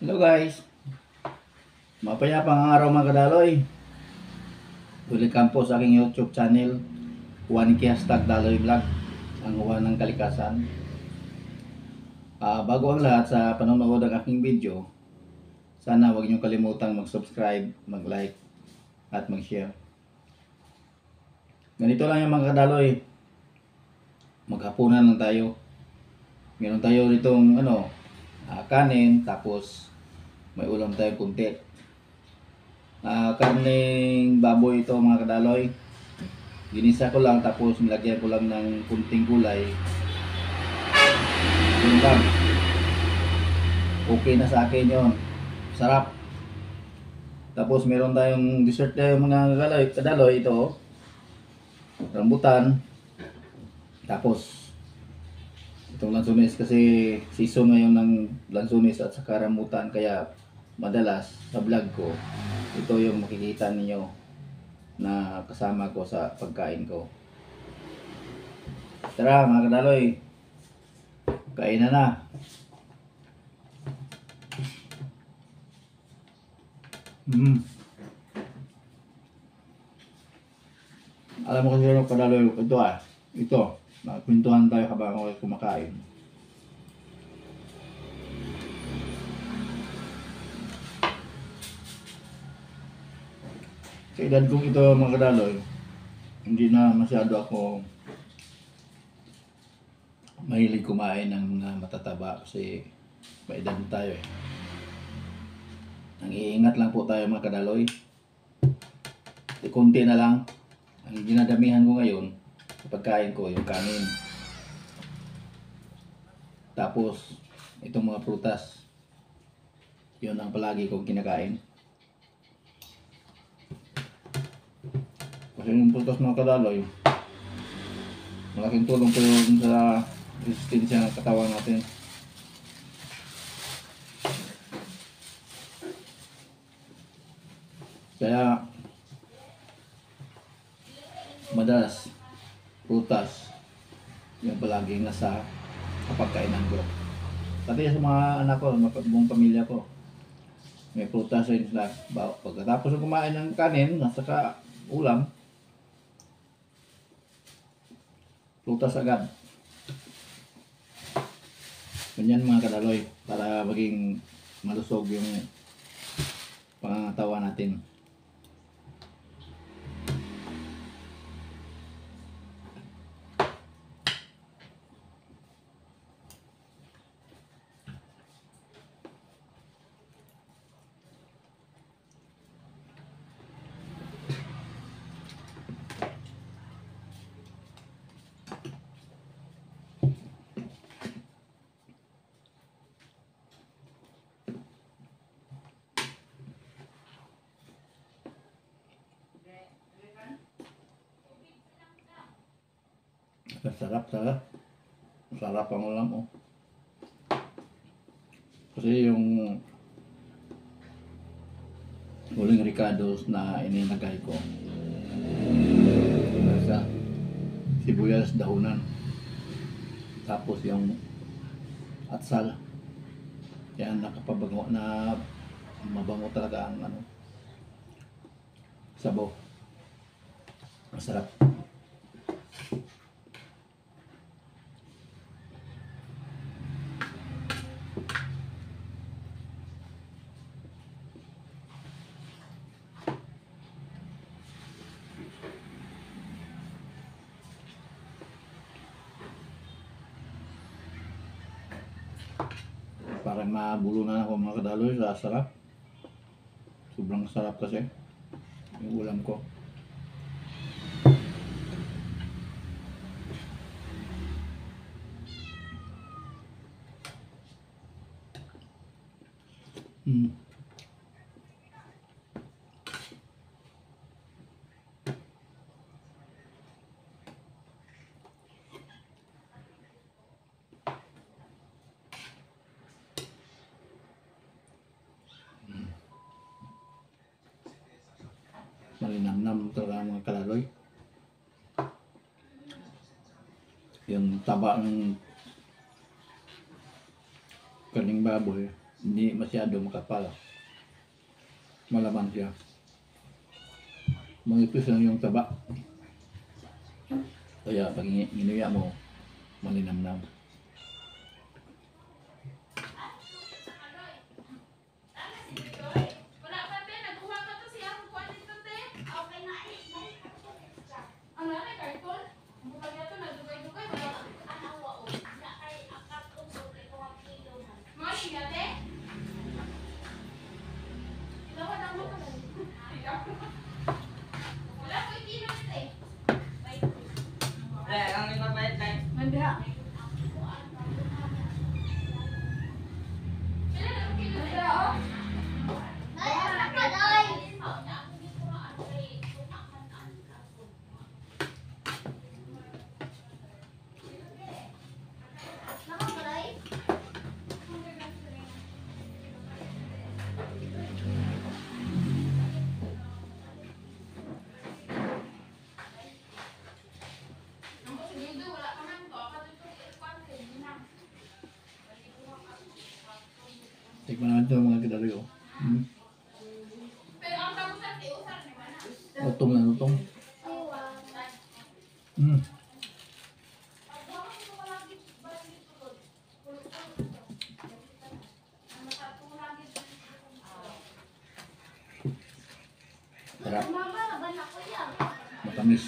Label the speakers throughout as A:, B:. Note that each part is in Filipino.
A: Hello guys, mapayapang araw mga kadaloy. Welcome po sa aking YouTube channel, Juan Hashtag Daloy Vlog, ang Juan ng Kalikasan. Bago ang lahat sa panonood ng aking video, sana huwag niyong kalimutang mag-subscribe, mag-like, at mag-share. Ganito lang yung mga kadaloy, maghapunan lang tayo. Meron tayo ditong kanin, tapos may ulam tayo kunti. Karneng baboy ito mga kadaloy. Ginisa ko lang tapos nilagyan ko lang ng kunting gulay. Yun lang. Okay na sa akin yun. Sarap. Tapos meron tayong dessert tayo mga kadaloy ito. Rambutan. Tapos itong lansones kasi season ngayon ng lansones at saka rambutan, kaya madalas sa vlog ko ito yung makikita niyo na kasama ko sa pagkain ko. Tara mga kadaloy, kain na. Alam mo kasi yung kadaloy, ito, nakakwentuhan tayo habang ako kumakain. Sa edad kong ito mga kadaloy, hindi na masyado ako mahilig kumain ng mga matataba kasi may edad tayo eh. Nang-iingat lang po tayo mga kadaloy. Kunti na lang. Ang dinadamihan ko ngayon sa pagkain ko, yung kanin. Tapos, itong mga prutas. Yun ang palagi kong kinakain. Kasi yung prutas mga kadaloy, malaking tulong po yun sa resistensya ng katawan natin. Kaya madalas prutas yung palaging nasa kapagkainan ko. Pati sa mga anak ko, buong pamilya ko, may prutas rin sila. Pagkatapos ng kumain ng kanin at saka ulam, prutas agad. Ganyan mga kadaloy, para maging malusog yung pangangatawan natin. Sarap talaga. Sarap ang ulam oh. Kasi yung huling ricados na ininagay ko, nasa sibuyas dahunan, tapos yung atsal, yan nakapabango na mabango talaga ang sabaw. Masarap. Parang mabulunan ako mga kadaloy sa sarap. Sobrang sarap kasi yung ulam ko. Malinamnam talaga mga kadaloy. Yung taba ng kaning baboy, Hindi masyado makapal. Malaman siya. Manipis lang yung taba. Kaya pag inuya mo, malinamnam.
B: Wala pa te, naguha ka to siya kung kuwan dito te. Okay na ano na carton? Ang bukal niya to, nagdugay-dugay. Ano wa o? Na ay akap ko so ko ang kilo man. Mo siya te? Ilawan ang mo ka. Wala ko kilo te.
C: Ang ibabayad tayo.
B: Mandiha. Pila na ang kilo te? Ay, anak ka day. Nakabalay? Ang segundo wala ka man to, ako dito ikwan ko na.
A: Tikman natin ito mga kadaloy.
B: Pero ang tamusan ti usar ni mana.
A: Utong na utong. Hmm. Sarap.
B: Mama, laban ako yan.
A: Matamis.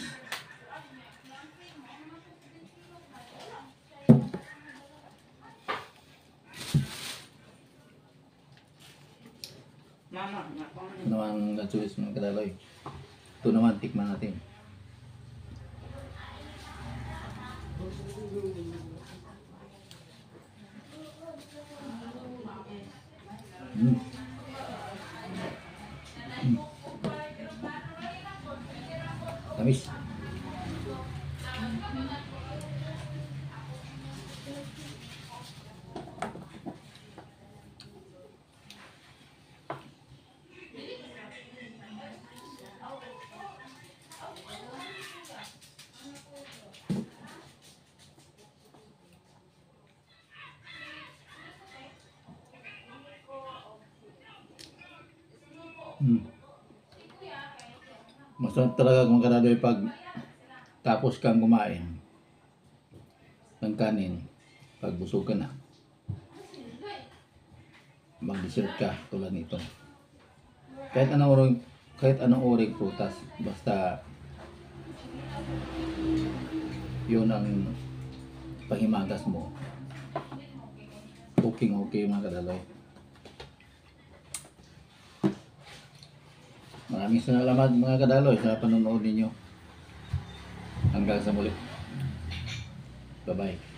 C: Mama,
A: Ito naman natsulis mga kadaloy. Ito naman, tikman natin. Hmm. Tamis. Hmm. Masarap talaga kung karadoy pag tapos kang kumain ng kanin, pag busog ka na, mag-dessert ka tulad nito. Kahit anong uring prutas, basta yun ang pahimagas mo. Okay mga kadaloy. Maraming salamat mga kadaloy sa panonood ninyo. Hanggang sa muli. Bye-bye.